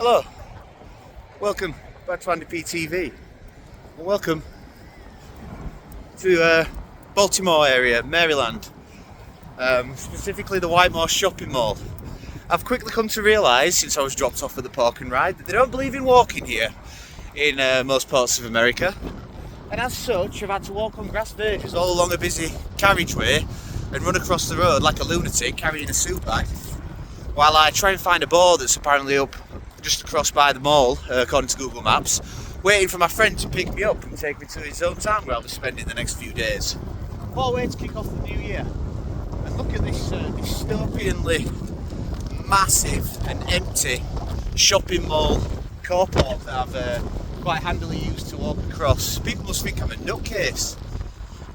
Hello, welcome back to Andy P TV, and welcome to Baltimore area, Maryland, specifically the Whitemore shopping mall. I've quickly come to realise, since I was dropped off at the park and ride, that they don't believe in walking here in most parts of America, and as such I've had to walk on grass verges all along a busy carriageway and run across the road like a lunatic carrying a suit bag, while I try and find a bar that's apparently up just across by the mall, according to Google Maps, waiting for my friend to pick me up and take me to his hometown where I'll be spending the next few days. What a way to kick off the new year. And look at this dystopianly massive and empty shopping mall car park that I've quite handily used to walk across. People must think I'm a nutcase.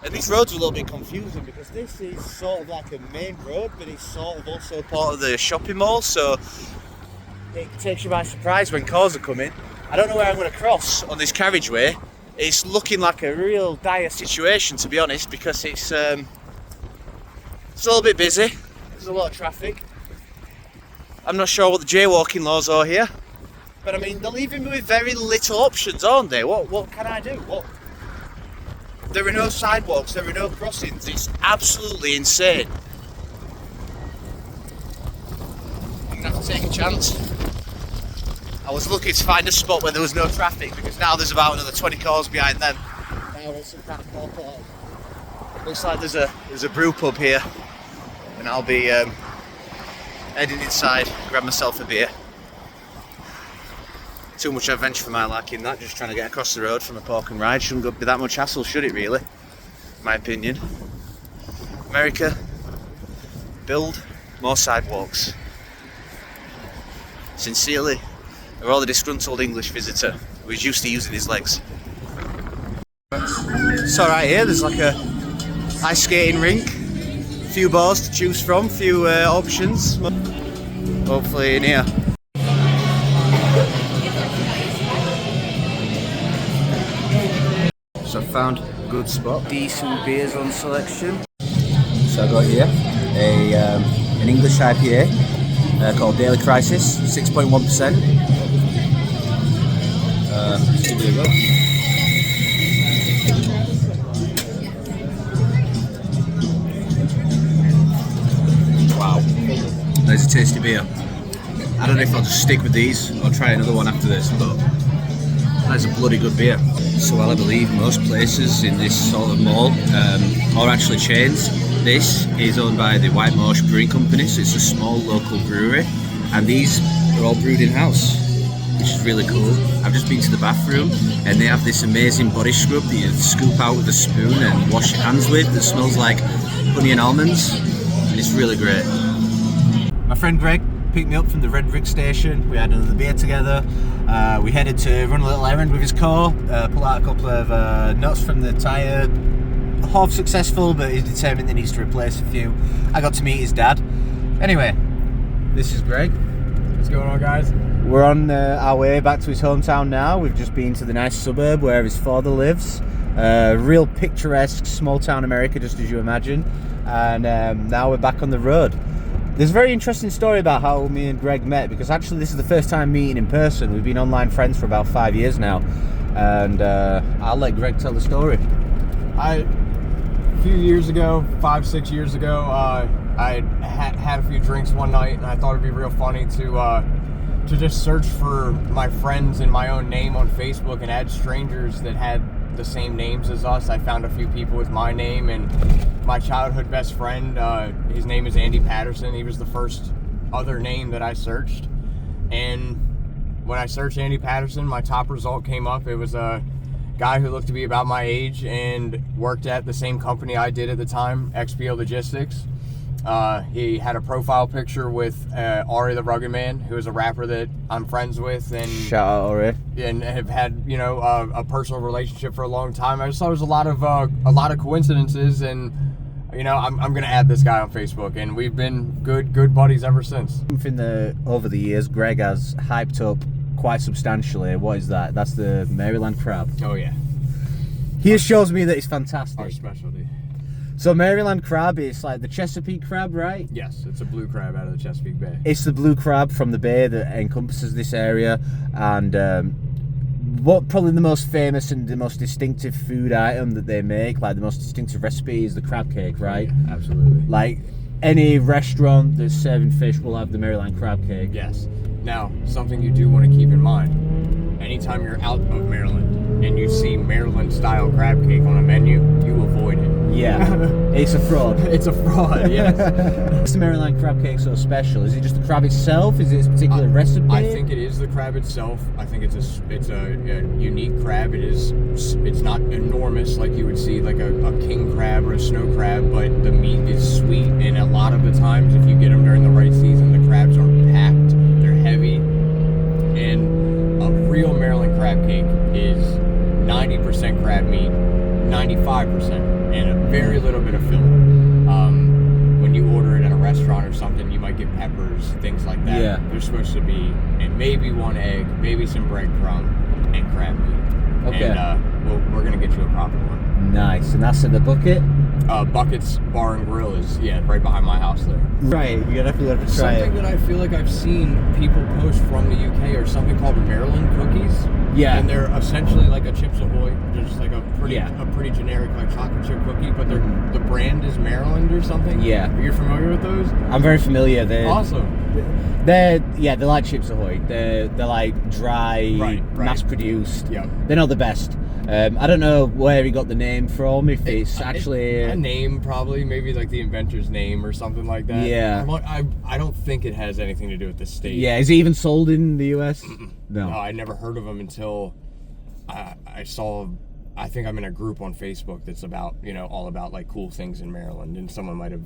And these roads are a little bit confusing because this is sort of like a main road, but it's sort of also part of the shopping mall, so it takes you by surprise when cars are coming. I don't know where I'm going to cross on this carriageway. It's looking like a real dire situation, to be honest, because it's a little bit busy. There's a lot of traffic. I'm not sure what the jaywalking laws are here, but I mean, they're leaving me with very little options, aren't they? What can I do? There are no sidewalks, there are no crossings. It's absolutely insane. I'm gonna have to take a chance. I was lucky to find a spot where there was no traffic, because now there's about another 20 cars behind them. Now it's some kind of car park. Looks like there's a brew pub here, and I'll be heading inside, grab myself a beer. Too much adventure for my liking, that, just trying to get across the road from a park and ride. Shouldn't be that much hassle, should it really? In my opinion. America, build more sidewalks. Sincerely, a rather disgruntled English visitor who is used to using his legs. So right here, there's like a ice skating rink, a few bars to choose from, a few options. Hopefully in here. So I found a good spot, decent beers on selection. So I got here an English IPA called Daily Crisis, 6.1%. Let's give it a go. Wow, there's a tasty beer. I don't know if I'll just stick with these or try another one after this, but that's a bloody good beer. So while I believe most places in this sort of mall are actually chains, this is owned by the Whitemore Brewing Company, so it's a small local brewery, and these are all brewed in-house, which is really cool. I've just been to the bathroom, and they have this amazing body scrub that you scoop out with a spoon and wash your hands with that smells like honey and almonds, and it's really great. My friend Greg picked me up from the Red Brick station. We had another beer together. We headed to run a little errand with his car, pull out a couple of nuts from the tyre. Half successful, but he's determined that he needs to replace a few. I got to meet his dad. Anyway, this is Greg. What's going on, guys? We're on our way back to his hometown now. We've just been to the nice suburb where his father lives. Real picturesque small town America, just as you imagine. And now we're back on the road. There's a very interesting story about how me and Greg met, because actually this is the first time meeting in person. We've been online friends for about 5 years now, and I'll let Greg tell the story. A few years ago, 5-6 years ago, I had a few drinks one night, and I thought it'd be real funny to just search for my friends in my own name on Facebook and add strangers that had the same names as us. I found a few people with my name, and my childhood best friend, his name is Andy Patterson. He was the first other name that I searched, and when I searched Andy Patterson, my top result came up. It was a guy who looked to be about my age and worked at the same company I did at the time, XPO Logistics. He had a profile picture with Ari the Rugged Man, who is a rapper that I'm friends with, and shout out Ari, and have had a personal relationship for a long time. I just thought it was a lot of coincidences, and I'm gonna add this guy on Facebook, and we've been good buddies ever since. Something that over the years Greg has hyped up quite substantially. What is that? That's the Maryland crab. Oh yeah. He shows me that it's fantastic. Our specialty. So Maryland crab is like the Chesapeake crab, right? Yes, it's a blue crab out of the Chesapeake Bay. It's the blue crab from the bay that encompasses this area, and what probably the most famous and the most distinctive food item that they make, like the most distinctive recipe, is the crab cake, right? Yeah, absolutely. Like any restaurant that's serving fish will have the Maryland crab cake. Yes. Now, something you do want to keep in mind, anytime you're out of Maryland and you see Maryland-style crab cake on a menu, you avoid it. Yeah, it's a fraud. It's a fraud, yes. What's the Maryland crab cake so special? Is it just the crab itself? Is it a particular recipe? I think it is the crab itself. I think it's a unique crab. It's not enormous like you would see like a king crab or a snow crab, but the meat is sweet, and a lot of the times if you get them during the right season, the crabs are packed, they're heavy, and a real Maryland crab cake is 90% crab meat, 95%, and a very little bit of filling. When you order it at a restaurant or something, you might get peppers, things like that. Yeah. There's supposed to be, and maybe one egg, maybe some breadcrumb, and crab meat. Okay. And we're gonna get you a proper one. Nice, and that's in the bucket? Buckets Bar and Grill is, right behind my house there. Right, you definitely have to try it. Something that I feel like I've seen people post from the UK are something called Maryland cookies. Yeah. And they're essentially like a Chips Ahoy. They're just like a pretty generic like chocolate chip cookie, but the brand is Maryland or something. Yeah. Are you familiar with those? I'm very familiar. They're Awesome. They're like Chips Ahoy. They're like dry, Right. mass produced. Yep. They're not the best. I don't know where he got the name from. If it's actually a name, probably maybe like the inventor's name or something like that. Yeah. I don't think it has anything to do with the state. Yeah. Is it even sold in the US? No, I never heard of them until I saw. I think I'm in a group on Facebook that's about all about like cool things in Maryland, and someone might have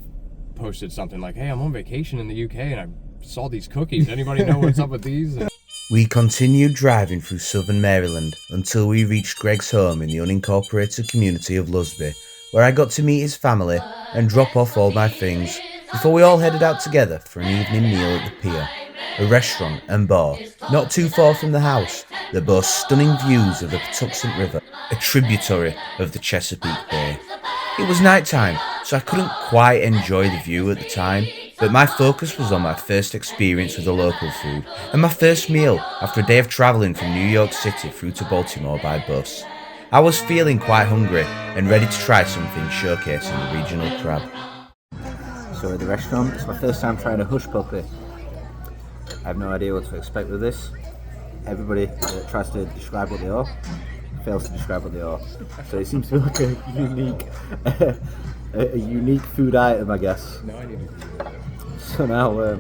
posted something like, "Hey, I'm on vacation in the UK and I saw these cookies. Anybody know what's up with these?" And we continued driving through southern Maryland until we reached Greg's home in the unincorporated community of Lusby, where I got to meet his family and drop off all my things before we all headed out together for an evening meal at the Pier, a restaurant and bar not too far from the house that boasts stunning views of the Patuxent River, a tributary of the Chesapeake Bay. It was night time, so I couldn't quite enjoy the view at the time, but my focus was on my first experience with the local food and my first meal after a day of travelling from New York City through to Baltimore by bus. I was feeling quite hungry and ready to try something showcasing the regional crab. So at the restaurant, it's my first time trying a hush puppy. I have no idea what to expect with this. Everybody that tries to describe what they are fails to describe what they are. So it seems to be like a unique food item, I guess. no, I need to do that. So now, like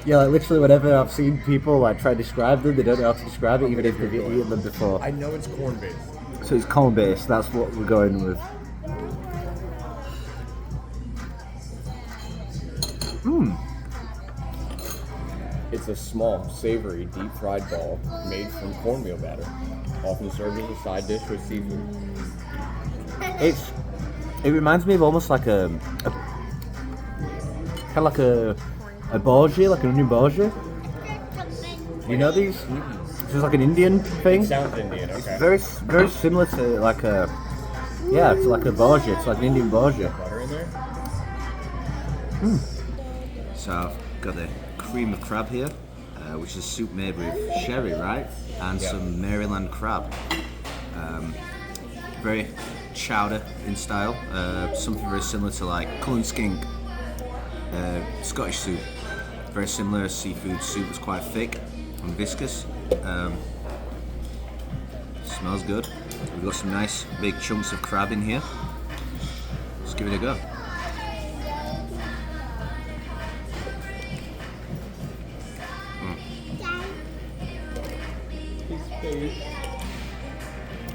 literally whenever I've seen people like try to describe them, they don't know how to describe it, even if they've eaten them before. I know it's corn based. So it's corn based. That's what we're going with. It's a small, savory, deep-fried ball made from cornmeal batter, often served as a side dish with seafood. It reminds me of almost like a kind of like a bhaji, like an onion bhaji. You know these? It's just like an Indian thing. Sounds Indian, okay. It's very similar to like a it's like a bhaji. It's like an Indian bhaji. Butter in there? So I've got the cream of crab here, which is soup made with sherry, right? And some Maryland crab. Very chowder in style, something very similar to like Cullen skink, Scottish soup. Very similar seafood soup, it's quite thick and viscous. Smells good. We've got some nice big chunks of crab in here. Let's give it a go.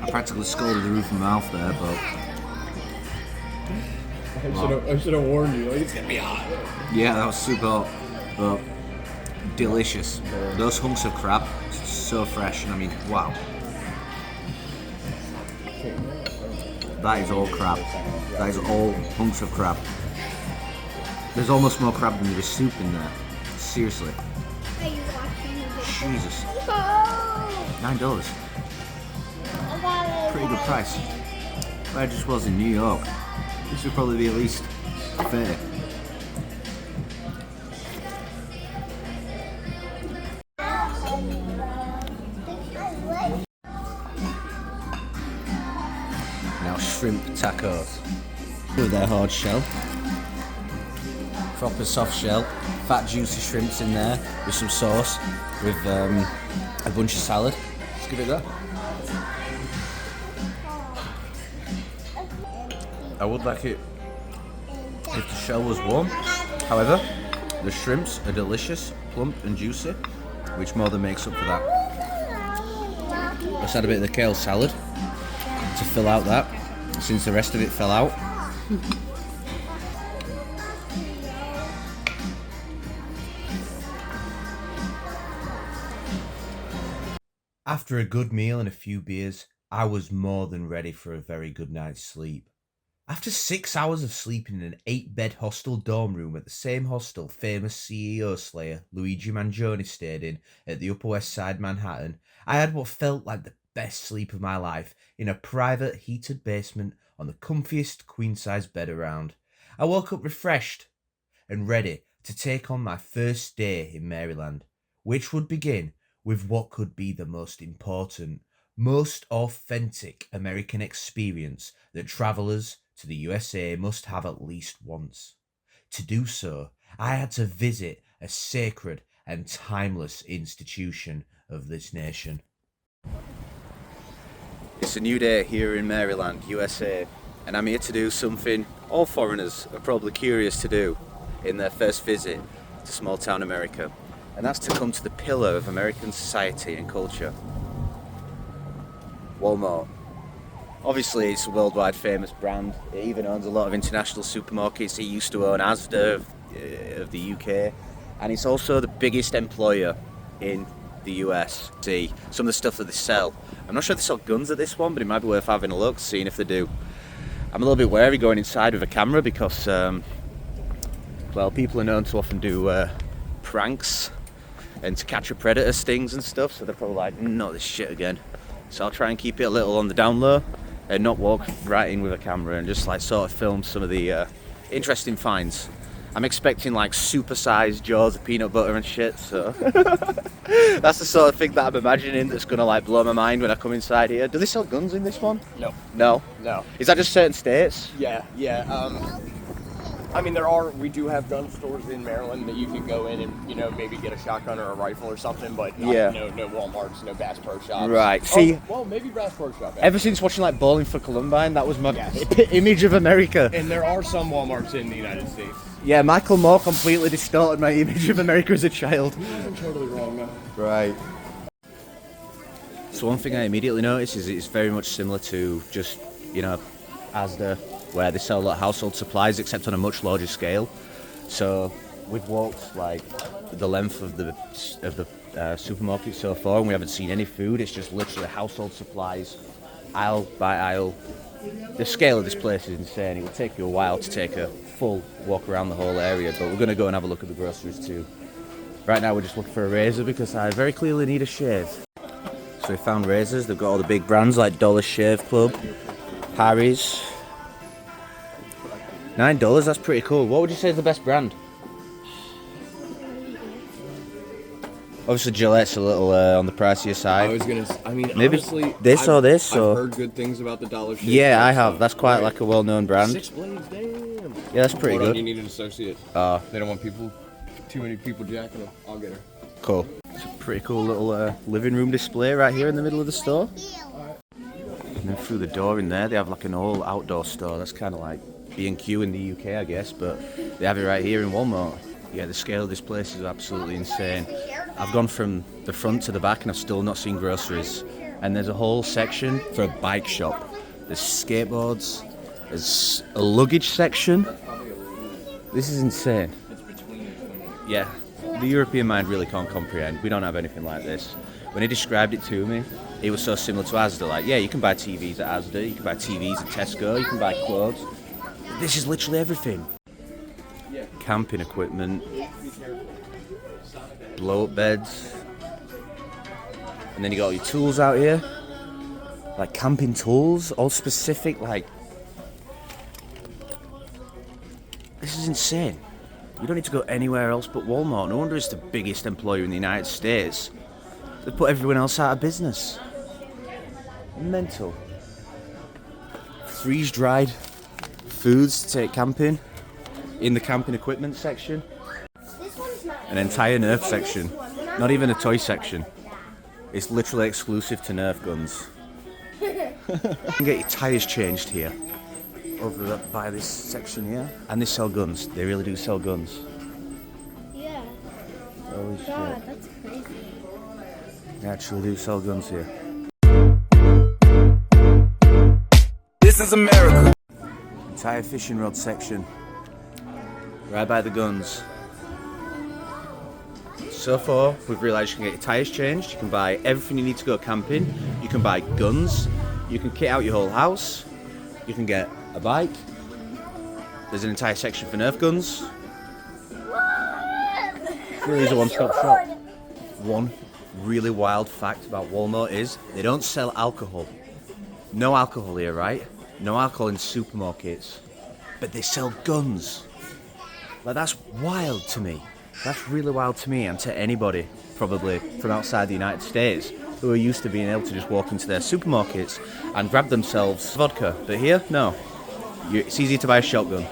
I practically scalded the roof of my mouth there, but I should have warned you. Like, it's gonna be hot. yeah, that was super hot, but delicious. Those hunks of crab, so fresh, and I mean, wow. That is all crab. That is all hunks of crab. There's almost more crab than there is soup in there. Seriously. Are you watching? Jesus. Oh! $9. Pretty good price. But I just was in New York. This would probably be at least fair. Now shrimp tacos. With their hard shell. Proper soft shell. Fat juicy shrimps in there with some sauce. With a bunch of salad. Let's give it a go. I would like it if the shell was warm. However, the shrimps are delicious, plump and juicy, which more than makes up for that. Let's add a bit of the kale salad to fill out that, since the rest of it fell out. After a good meal and a few beers, I was more than ready for a very good night's sleep. After 6 hours of sleeping in an 8-bed hostel dorm room at the same hostel famous CEO slayer Luigi Mangione stayed in at the Upper West Side Manhattan, I had what felt like the best sleep of my life in a private heated basement on the comfiest queen-size bed around. I woke up refreshed and ready to take on my first day in Maryland, which would begin with what could be the most important, most authentic American experience that travellers to the USA must have at least once. To do so, I had to visit a sacred and timeless institution of this nation. It's a new day here in Maryland, USA, and I'm here to do something all foreigners are probably curious to do in their first visit to small town America, and that's to come to the pillar of American society and culture, Walmart. Obviously, it's a worldwide famous brand. It even owns a lot of international supermarkets. It used to own Asda of the UK, and it's also the biggest employer in the US. See some of the stuff that they sell. I'm not sure if they sell guns at this one, but it might be worth having a look, seeing if they do. I'm a little bit wary going inside with a camera because, well, people are known to often do pranks and to catch a predator stings and stuff, so they're probably like, not this shit again. So I'll try and keep it a little on the down low and not walk right in with a camera and just like sort of film some of the interesting finds. I'm expecting like super-sized jars of peanut butter and shit, so that's the sort of thing that I'm imagining that's gonna like blow my mind when I come inside here. Do they sell guns in this one? No. No? No. Is that just certain states? Yeah. I mean, we do have gun stores in Maryland that you can go in and, maybe get a shotgun or a rifle or something, but no Walmarts, no Bass Pro Shops. Right. See, well, maybe Bass Pro Shop. ever since watching like Bowling for Columbine, that was my Yes. image of America. And there are some Walmarts in the United States. Yeah, Michael Moore completely distorted my image of America as a child. You're totally wrong, though. Right. So one thing I immediately noticed is it's very much similar to just, Asda, where they sell a lot of household supplies, except on a much larger scale. So we've walked like the length of the supermarket so far, and we haven't seen any food. It's just literally household supplies, aisle by aisle. The scale of this place is insane. It will take you a while to take a full walk around the whole area, but we're going to go and have a look at the groceries too. Right now we're just looking for a razor because I very clearly need a shave. So we found razors. They've got all the big brands like Dollar Shave Club, Harry's. $9, that's pretty cool. What would you say is the best brand? Obviously Gillette's a little on the pricier side. Maybe honestly, this or this, I've or heard good things about the Dollar Shave. yeah, I have. That's quite like a well-known brand. 6 blades, damn. Yeah, that's pretty Hold on, good. you need an associate. They don't want too many people jacking them. I'll get her. Cool. It's a pretty cool little living room display right here in the middle of the store. And then through the door in there, they have like an all outdoor store. That's kind of like B&Q in the UK, I guess, but they have it right here in Walmart. Yeah, the scale of this place is absolutely insane. I've gone from the front to the back and I've still not seen groceries. And there's a whole section for a bike shop. There's skateboards, there's a luggage section. This is insane. Yeah, the European mind really can't comprehend. We don't have anything like this. When he described it to me, it was so similar to Asda. Like, yeah, you can buy TVs at Asda, you can buy TVs at Tesco, you can buy clothes. This is literally everything. Camping equipment, blow-up beds, and then you got all your tools out here, like camping tools, all specific, like insane. You don't need to go anywhere else but Walmart. No wonder it's the biggest employer in the United States. They put everyone else out of business. Mental. Freeze-dried foods to take camping. In the camping equipment section. An entire Nerf section. Not even a toy section. It's literally exclusive to Nerf guns. You can get your tyres changed here. Over by this section here. And they sell guns. They really do sell guns. Yeah. Holy God, shit. that's crazy. They actually do sell guns here. This is America. Entire fishing rod section. Right by the guns. So far, we've realised you can get your tyres changed, you can buy everything you need to go camping, you can buy guns, you can kit out your whole house, you can get a bike, there's an entire section for Nerf guns. Really is a one-stop shop. One really wild fact about Walmart is they don't sell alcohol. No alcohol here, right? No alcohol in supermarkets. But they sell guns. Like, that's wild to me. That's really wild to me and to anybody, probably, from outside the United States, who are used to being able to just walk into their supermarkets and grab themselves vodka. But here, no. It's easy to buy a shotgun.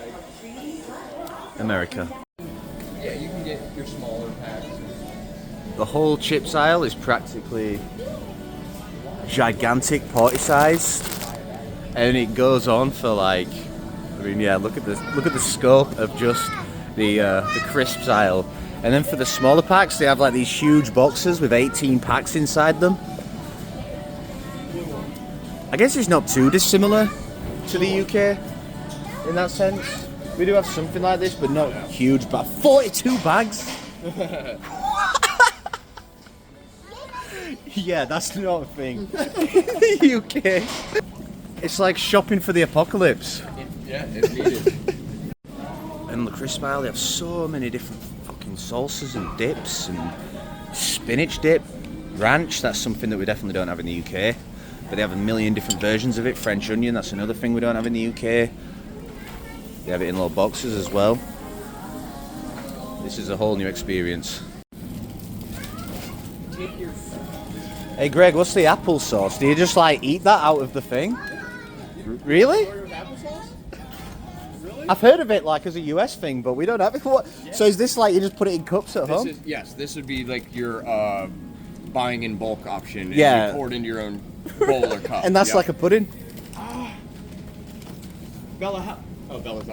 America. Yeah, you can get your smaller packs. The whole chips aisle is practically gigantic party size, and it goes on for like, I mean, yeah, look at the scope of just the crisps aisle. And then for the smaller packs, they have like these huge boxes with 18 packs inside them. I guess it's not too dissimilar to the UK in that sense. We do have something like this, but not huge. But 42 bags. Yeah, that's not a thing. In the UK, it's like shopping for the apocalypse. Yeah, it's needed. And the crisp aisle, they have so many different fucking sauces and dips and spinach dip, ranch. That's something that we definitely don't have in the UK. But they have a million different versions of it. French onion, that's another thing we don't have in the UK. They have it in little boxes as well. This is a whole new experience. Hey Greg, what's the applesauce? Do you just like eat that out of the thing? Really? I've heard of it like as a US thing, but we don't have it. What? So is this like you just put it in cups at home? Yes, this would be like your buying in bulk option. Yeah. You pour it into your own bowl or cup. And that's like a pudding? Bella, Bella's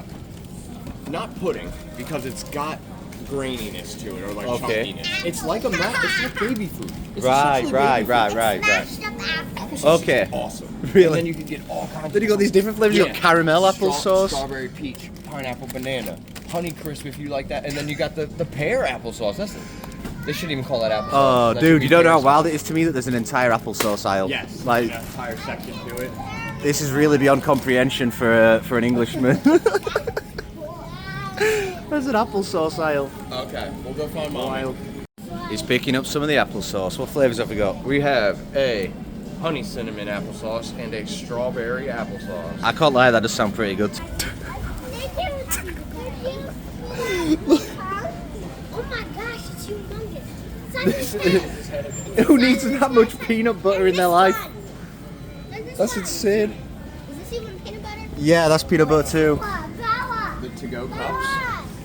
not pudding because it's got graininess to it or like Okay. chunkiness. It's like it's like baby food. It's Right. essentially baby food. Applesauce Okay. is awesome. Really? And then you can get all kinds. Then you got these different flavors. You got caramel applesauce. Strawberry peach, pineapple banana, honey crisp if you like that, and then you got the pear applesauce. They shouldn't even call that applesauce. Oh, That should dude, be you don't know pear how wild it is to me that there's an entire applesauce aisle. Yes. Like, an entire section to it. this is really beyond comprehension for an Englishman. There's an applesauce aisle. Okay, we'll go find mine. He's picking up some of the applesauce. What flavors have we got? We have a honey cinnamon applesauce and a strawberry applesauce. I can't lie, that does sound pretty good. Oh my gosh, it's humongous. It's like this big. Who needs that much peanut butter in their life? Like this That's one. insane. Is this even peanut butter? Yeah, that's peanut butter too. Bella. The to-go cups.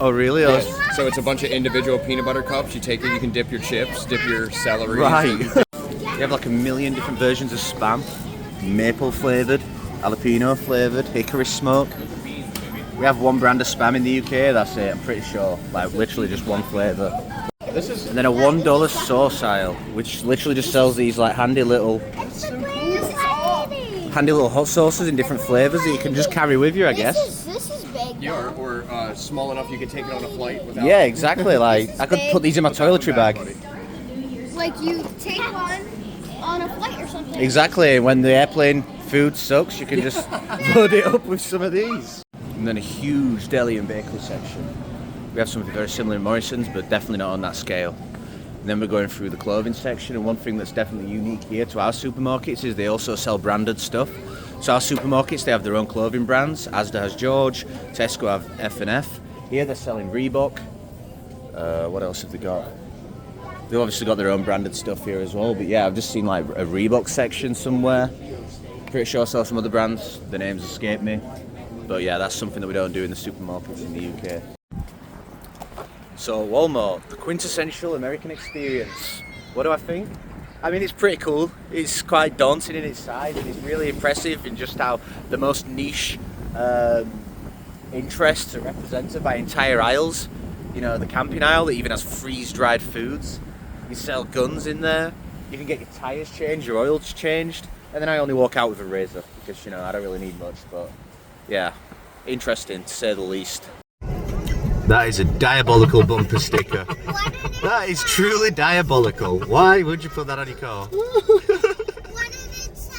Oh, really? Oh, So it's a bunch of individual peanut butter cups. You take it, you can dip your chips, dip your celery. right. You have like a million different versions of Spam. Maple flavoured, jalapeno flavoured, hickory smoke. We have one brand of Spam in the UK, that's it, I'm pretty sure. Like literally just one flavour. This is And then a $1 sauce aisle, which literally just sells these like handy little hot sauces in different flavours that you can just carry with you, I guess. This is big. yeah, or small enough you could take it on a flight without. Yeah, exactly. Like I could put these in my toiletry bag. Like you take one on a flight or something. Exactly. When the airplane food sucks, you can just load it up with some of these. And then a huge deli and bakery section. We have something very similar in Morrison's, but definitely not on that scale. And then we're going through the clothing section, and one thing that's definitely unique here to our supermarkets is they also sell branded stuff. So our supermarkets, they have their own clothing brands. Asda has George, Tesco have F&F, Here they're selling Reebok. What else have they got? They've obviously got their own branded stuff here as well, but yeah, I've just seen like a Reebok section somewhere. Pretty sure I saw some other brands, the names escape me. But yeah, that's something that we don't do in the supermarkets in the UK. So Wallmart, the quintessential American experience. What do I think? I mean, it's pretty cool. It's quite daunting in its size, and it's really impressive in just how the most niche interests are represented by entire aisles. You know, the camping aisle that even has freeze-dried foods. You sell guns in there. You can get your tyres changed, your oils changed. And then I only walk out with a razor because, you know, I don't really need much. But yeah, interesting to say the least. That is a diabolical bumper sticker. That is truly diabolical. Why would you put that on your car?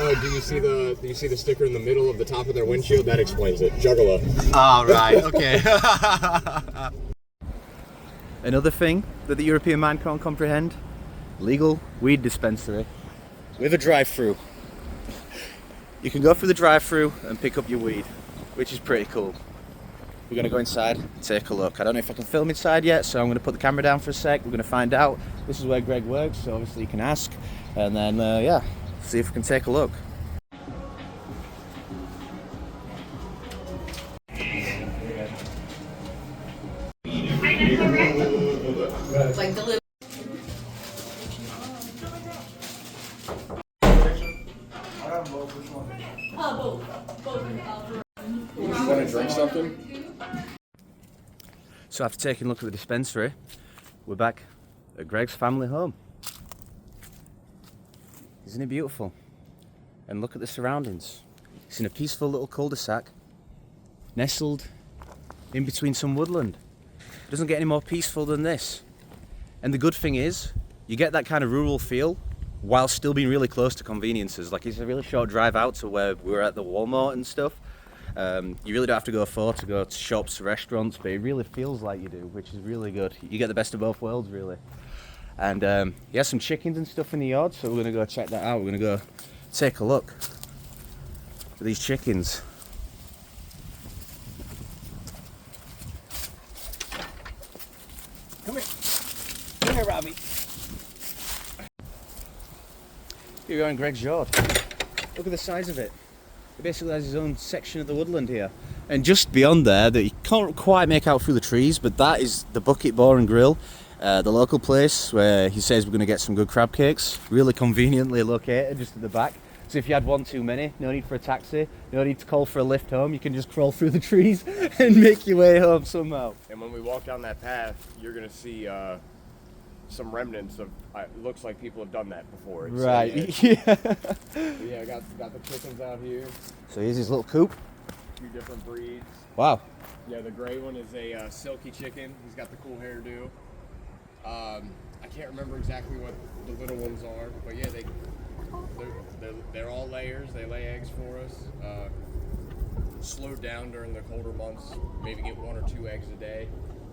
Oh, do you see the sticker in the middle of the top of their windshield? That explains it. Juggalo. Oh, right, okay. Another thing that the European mind can't comprehend, legal weed dispensary with a drive-through. You can go through the drive-through and pick up your weed, which is pretty cool. We're gonna go inside and take a look. I don't know if I can film inside yet, so I'm gonna put the camera down for a sec. We're gonna find out. This is where Greg works, so obviously you can ask. And then, yeah, see if we can take a look. Like the little. You want to drink something? So after taking a look at the dispensary, we're back at Greg's family home. Isn't it beautiful? And look at the surroundings. It's in a peaceful little cul-de-sac, nestled in between some woodland. It doesn't get any more peaceful than this. And the good thing is, you get that kind of rural feel while still being really close to conveniences. Like, it's a really short drive out to where we were at the Wallmart and stuff. You really don't have to go far to go to shops, restaurants, but it really feels like you do, which is really good. You get the best of both worlds, really. And yeah, some chickens and stuff in the yard, so we're gonna go check that out. We're gonna go take a look at these chickens. Come here. Come here, Robbie. Here we are in Greg's yard. Look at the size of it. It basically has his own section of the woodland here. And just beyond there, that you can't quite make out through the trees, but that is the Bucket Bar and Grill, the local place where he says we're going to get some good crab cakes. Really conveniently located just at the back. So if you had one too many, no need for a taxi, no need to call for a lift home, you can just crawl through the trees and make your way home somehow. And when we walk down that path, you're going to see some remnants of, it looks like people have done that before. It's, Right, yeah. Yeah, got the chickens out here. So here's his little coop. A few different breeds. Wow. Yeah, the gray one is a silky chicken. He's got the cool hairdo. I can't remember exactly what the little ones are, but yeah, they're all layers. They lay eggs for us. Slowed down during the colder months. Maybe get 1 or 2 eggs a day.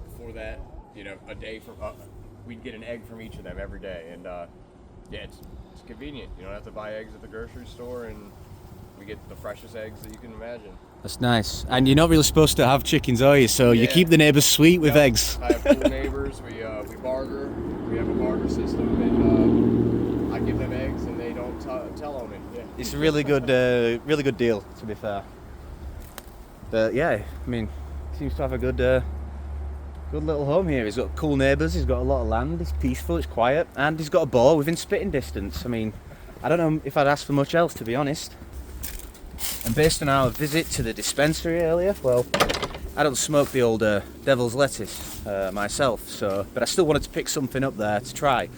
Before that, you know, a day from we'd get an egg from each of them every day, and yeah, it's convenient. You don't have to buy eggs at the grocery store, and we get the freshest eggs that you can imagine. That's nice. And you're not really supposed to have chickens, are you? So you keep the neighbours sweet with eggs. I have cool neighbors. We barter. We have a barter system, and I give them eggs, and they don't tell on me. Yeah. It's a really good deal, to be fair. But yeah, I mean, seems to have a good little home here. He's got cool neighbours. He's got a lot of land. It's peaceful. It's quiet, and he's got a bar within spitting distance. I mean, I don't know if I'd ask for much else, to be honest. And based on our visit to the dispensary earlier, well, I don't smoke the old devil's lettuce myself, but I still wanted to pick something up there to try.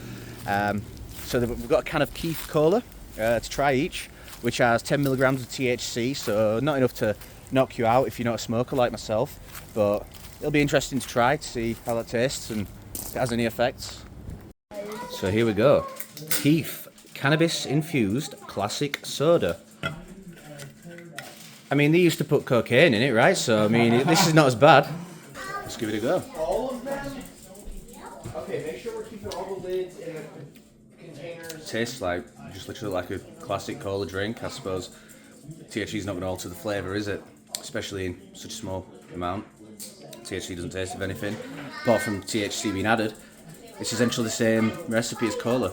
So we've got a can of Keith Cola to try each, which has 10 milligrams of THC, so not enough to knock you out if you're not a smoker like myself, but it'll be interesting to try to see how that tastes and if it has any effects. So here we go. Keith Cannabis Infused Classic Soda. I mean, they used to put cocaine in it, right? So, I mean, this is not as bad. Let's give it a go. All of them? Okay, make sure we're keeping all the lids in the containers. Tastes like, just literally like a classic cola drink, I suppose. THC's not going to alter the flavour, is it? Especially in such a small amount. THC doesn't taste of anything, apart from THC being added. It's essentially the same recipe as cola.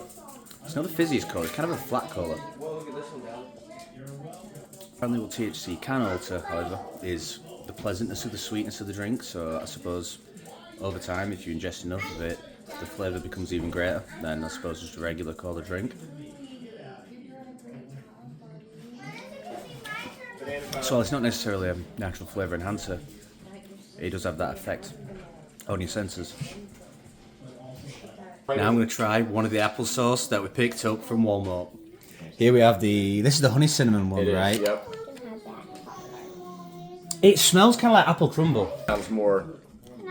It's not the fizziest cola, it's kind of a flat cola. Apparently what THC can alter, however, is the pleasantness of the sweetness of the drink, so I suppose over time, if you ingest enough of it, the flavour becomes even greater than, I suppose, just a regular cola drink. So it's not necessarily a natural flavour enhancer. It does have that effect on your senses. Now I'm going to try one of the applesauce that we picked up from Wallmart. Here we have this is the honey cinnamon one, right? Yep. It smells kind of like apple crumble. Sounds more.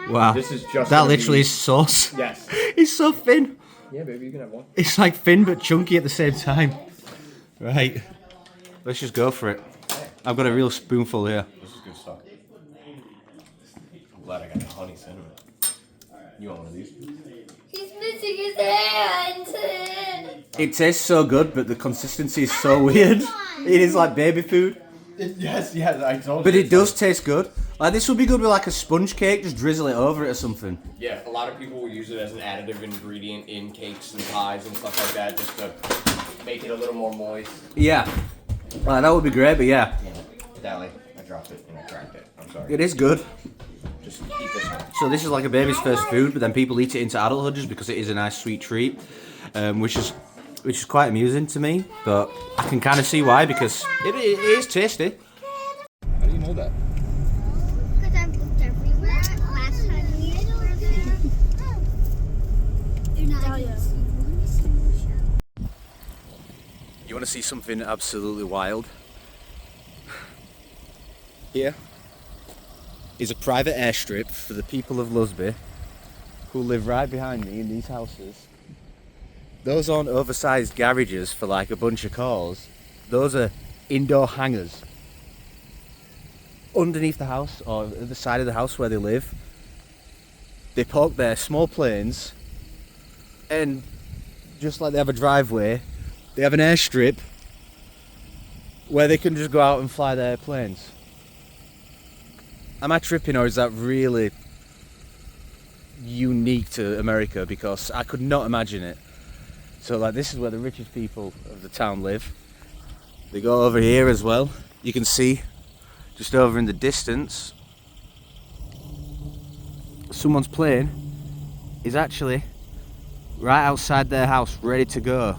Wow. This is just. That literally is sauce. Yes. It's so thin. Yeah, baby, you can have one. It's like thin but chunky at the same time. Right. Let's just go for it. I've got a real spoonful here. This is good stuff. I'm glad I got the honey cinnamon. You want one of these? He's missing his hand. It tastes so good, but the consistency is so weird. It is like baby food. Yes, I told you. But it does taste good. Like this would be good with like a sponge cake, just drizzle it over it or something. Yeah, a lot of people will use it as an additive ingredient in cakes and pies and stuff like that, just to make it a little more moist. Yeah. Well, that would be great, but yeah. Dally, I dropped it and I cracked it. I'm sorry. It is good. Just eat this one. So this is like a baby's first food, but then people eat it into adulthood just because it is a nice sweet treat, which is quite amusing to me. But I can kind of see why, because it is tasty. How do you know that? Because I've looked everywhere. Last time we were there. You're not even seeing one single show. You want to see something absolutely wild? Here is a private airstrip for the people of Lusby who live right behind me in these houses. Those aren't oversized garages for like a bunch of cars. Those are indoor hangars. Underneath the house, or at the side of the house where they live, they park their small planes, and just like they have a driveway, they have an airstrip where they can just go out and fly their planes. Am I tripping, or is that really unique to America? Because I could not imagine it. So like this is where the richest people of the town live. They go over here as well. You can see just over in the distance someone's plane is actually right outside their house, ready to go.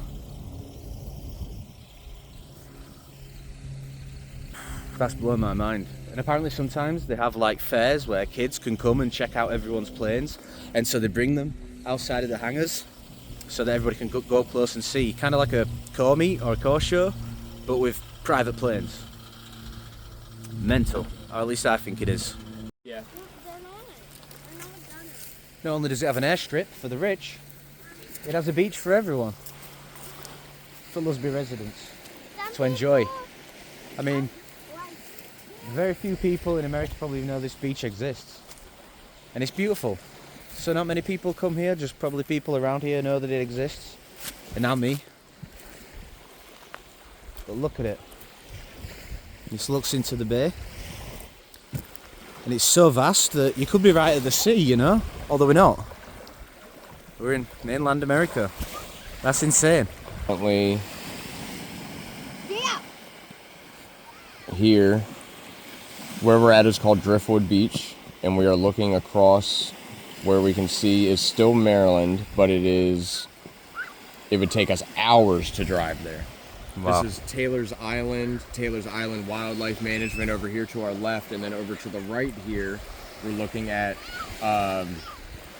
That's blowing my mind. And apparently sometimes they have like fairs where kids can come and check out everyone's planes, and so they bring them outside of the hangars so that everybody can go close and see, kind of like a car meet or a car show, but with private planes. Mental, or at least I think it is. Yeah. Not only does it have an airstrip for the rich, it has a beach for everyone, for Lusby residents to enjoy. I mean, very few people in America probably even know this beach exists, and it's beautiful. So not many people come here, just probably people around here know that it exists, and now me. But look at it. This looks into the bay, and it's so vast that you could be right at the sea, you know, although we're not. We're in mainland America. That's insane. Currently here, where we're at is called Driftwood Beach, and we are looking across where we can see is still Maryland, but it would take us hours to drive there. Wow. This is Taylor's Island Wildlife Management over here to our left, and then over to the right here, we're looking at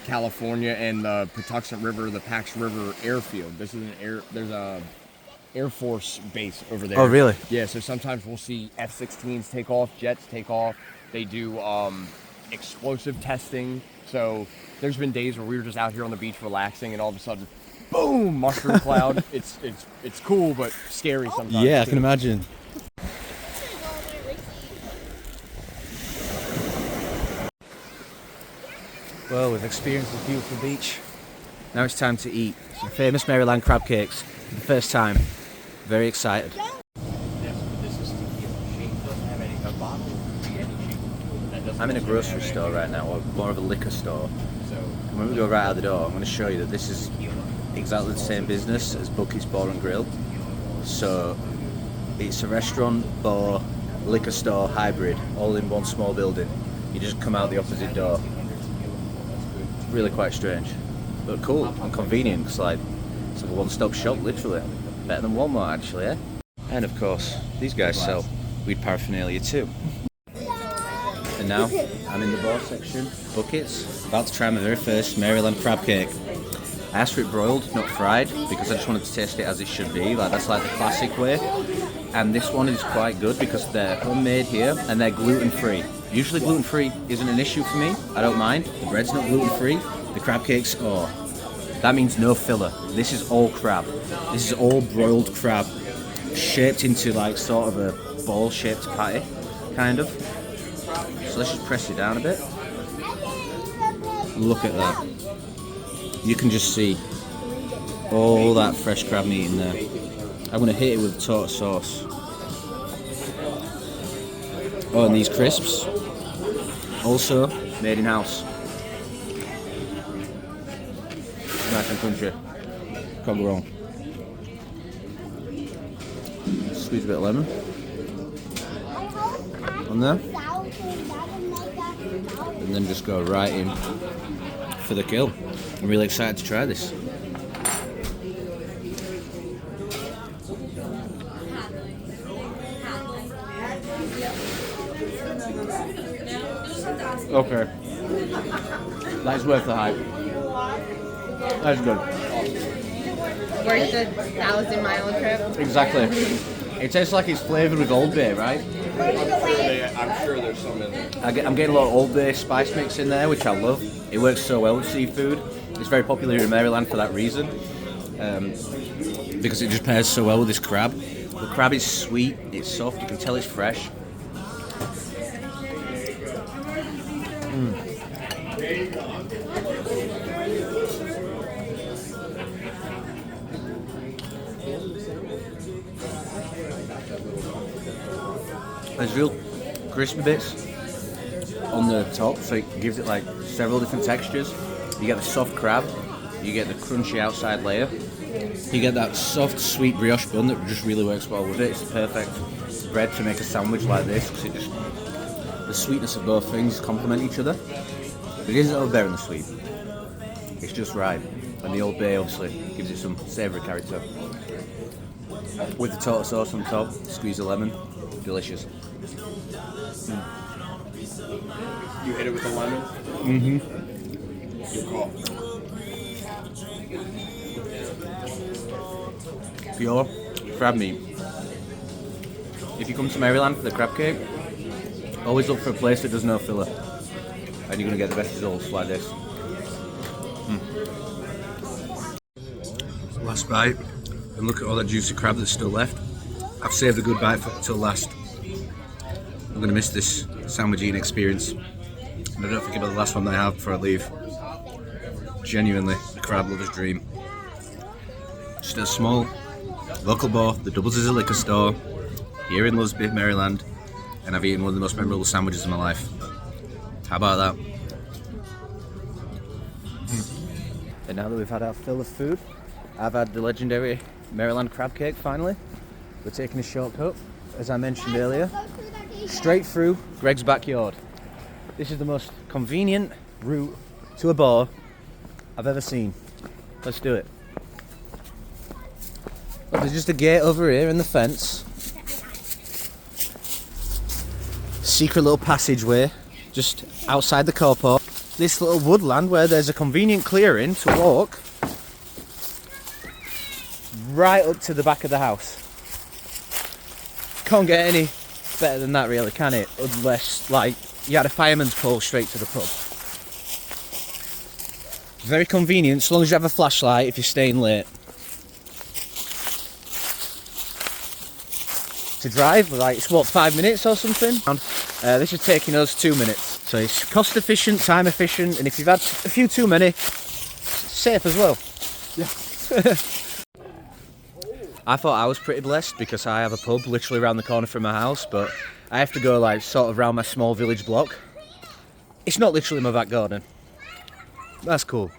California and the Patuxent River, the Pax River airfield. This is there's a Air Force base over there. Oh, really? Yeah, so sometimes we'll see F-16s take off, jets take off. They do explosive testing. So there's been days where we were just out here on the beach relaxing, and all of a sudden, boom, mushroom cloud. It's cool, but scary sometimes. Yeah, I can imagine. Well, we've experienced this beautiful beach. Now it's time to eat some famous Maryland crab cakes for the first time. Very excited. Yes, but this is the shape. Doesn't have any bottle. Any shape. That doesn't I'm in a grocery store right now, or more of a liquor store. And when we go right out the door, I'm going to show you that this is exactly the same business as Bucky's Bar and Grill. So it's a restaurant, bar, liquor store hybrid, all in one small building. You just come out the opposite door. Really quite strange, but cool and convenient. It's like a one-stop shop, literally. Better than Wallmart, actually, eh? And of course, these guys sell weed paraphernalia too. And now I'm in the bar section, buckets, about to try my very first Maryland crab cake. I asked for it broiled, not fried, because I just wanted to taste it as it should be. Like, that's like the classic way. And this one is quite good because they're homemade here and they're gluten-free. Usually gluten-free isn't an issue for me. I don't mind. The bread's not gluten-free. The crab cakes are. That means no filler. This is all crab. This is all broiled crab, shaped into like sort of a ball-shaped patty, kind of. So let's just press it down a bit. Look at that. You can just see all that fresh crab meat in there. I'm going to hit it with tartar sauce. Oh, and these crisps, also made in house. Nice and crunchy. Can't go wrong. Squeeze a bit of lemon on there. And then just go right in for the kill. I'm really excited to try this. Okay. That's worth the hype. That's good. Worth the 1,000-mile trip. Exactly. It tastes like it's flavoured with Old Bay, right? I'm sure there's some in there. I'm getting a lot of Old Bay spice mix in there, which I love. It works so well with seafood. It's very popular here in Maryland for that reason, because it just pairs so well with this crab. The crab is sweet, it's soft, you can tell it's fresh. There's real crispy bits on the top, so it gives it like several different textures. You get the soft crab, you get the crunchy outside layer, you get that soft sweet brioche bun that just really works well with it. It's the perfect bread to make a sandwich like this, because it just, the sweetness of both things complement each other. But it isn't overbearing, the sweet. It's just right, and the Old Bay obviously gives it some savoury character. With the tartar sauce on top, squeeze a lemon, delicious. You hit it with the lemon? Mm-hmm. Good call. Pure crab meat. If you come to Maryland for the crab cake, always look for a place that does no filler, and you're going to get the best results like this. Last bite, and look at all that juicy crab that's still left. I've saved a good bite till last. I'm going to miss this sandwich eating experience, and I don't think about the last one that I have before I leave. Genuinely, the crab lover's dream. Just a small local bar that doubles as a liquor store here in Lusby, Maryland, and I've eaten one of the most memorable sandwiches of my life. How about that? And now that we've had our fill of food, I've had the legendary Maryland crab cake finally. We're taking a shortcut, as I mentioned earlier, straight through Greg's backyard. This is the most convenient route to a bar I've ever seen. Let's do it. Look, there's just a gate over here in the fence. Secret little passageway just outside the car park. This little woodland where there's a convenient clearing to walk right up to the back of the house. Can't get any better than that, really, can it? Unless, like, you had a fireman's pole straight to the pub. Very convenient, as long as you have a flashlight if you're staying late. To drive, like, it's what, 5 minutes or something? This is taking us 2 minutes. So it's cost efficient, time efficient, and if you've had a few too many, safe as well. Yeah. I thought I was pretty blessed because I have a pub literally around the corner from my house, but I have to go like sort of around my small village block. It's not literally my back garden. That's cool.